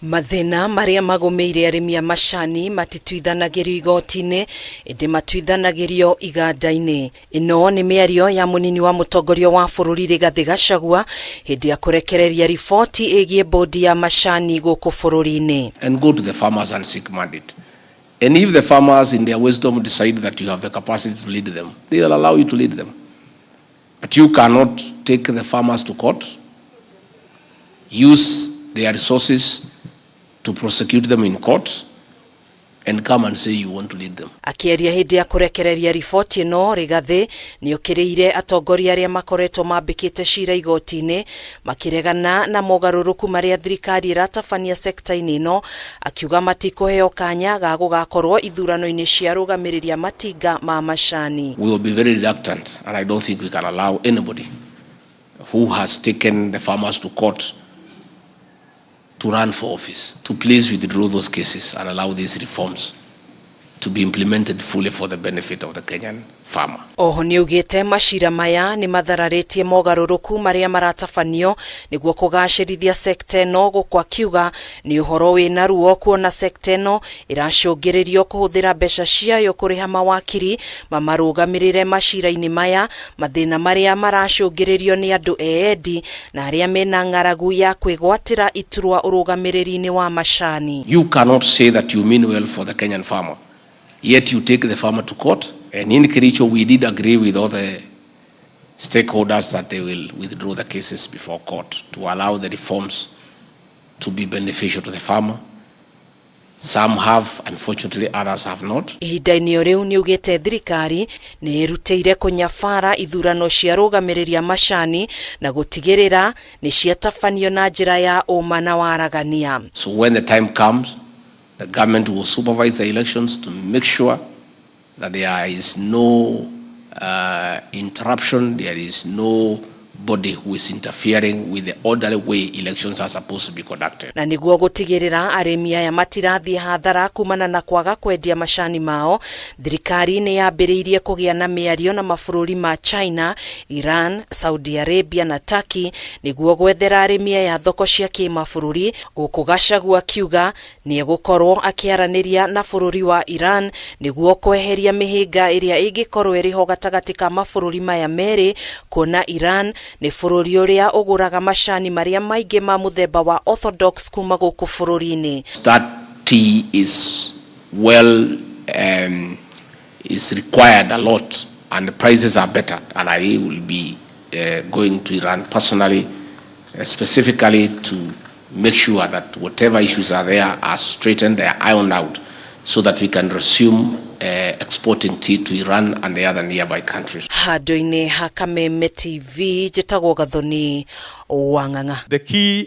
Mathina maria magomeire arimi a macani matituithanagirio igoti-ini indi matuithanagirio iganda-ini. Ino ni miario ya munini wa mutongoria wa bururi Rigathi Gachagua hindi ya kurekereria ripoti igie bodi ya macani guku bururi-ini. And go to the farmers and seek mandate. And if the farmers in their wisdom decide that you have the capacity to lead them, they will allow you to lead them. But you cannot take the farmers to court, use their resources to prosecute them in court, and come and say you want to lead them. Akieria hindi ya kurekereria ripoti ino, Rigathi ni ukiriire atongoria aria makoretwo mambikite cira igoti-ini makiregana na mogaruruku maria thirikari iratabania sekta-ini ino, akiuga matikuheo kanya ga gugakorwo ithurano-ini cia arugamirirĩ matinga ma macani. We will be very reluctant, and I don't think we can allow anybody who has taken the farmers to court to run for office to please withdraw those cases and allow these reforms to be implemented fully for the benefit of the Kenyan farmer. Oho ni ugite macira maya ni mathararitie mogaruruku maria maratabanio niguo kugacirithia sekta ino, gukwa kiuga ni uhoro wina ruo kuona sekta ino iracungiririo kuhuthira mbeca ciayo kuriha mawakiri mamarugamirire macira-ini maya, mathina maria maracungiririo ni andu eedi na aria mena ng'aragu ya kwigwatira iturwa urugamiriri-ini wa macani. You cannot say that you mean well for the Kenyan farmer, yet you take the farmer to court. And in Kericho, we did agree with all the stakeholders that they will withdraw the cases before court to allow the reforms to be beneficial to the farmer. Some have, unfortunately, others have not. Ihinda-ini riu ni ugite thirikari ni irutire kunyabara ithurano cia arugamirirĩ macani na gutigirira ni ciatabanio na njira ya uma na waragania. So when the time comes, the government will supervise the elections to make sure that there is no interruption, there is nobody who is interfering with the orderly way elections are supposed to be conducted. Na niguo gutigirira arimi aya matirathie hathara kumana na kwaga kwendia macani mao, thirikari ni yambiriirie kugia na miario na mabururi ma China, Iran, Saudi Arabia na Turkey niguo gwethera arimi aya thoko cia kimabururi. Guku Gachagua kiuga ni egukorwo akiaraniria na bururi wa Iran niguo kweheria mihinga iria ingikorwo iriho gatagati ka mabururi maya meri, kuona Iran ni bururi uria uguraga macani maria maingi ma muthemba wa orthodox kuma guku bururi-ini. That tea is is required a lot, and the prices are better, and I will be going to Iran personally, specifically to make sure that whatever issues are there are straightened, they are ironed out, so that we can resume exporting tea to Iran and the other nearby countries. Handu-ini ha Kameme TV, njitagwo Gathoni Wang'ang'a. The key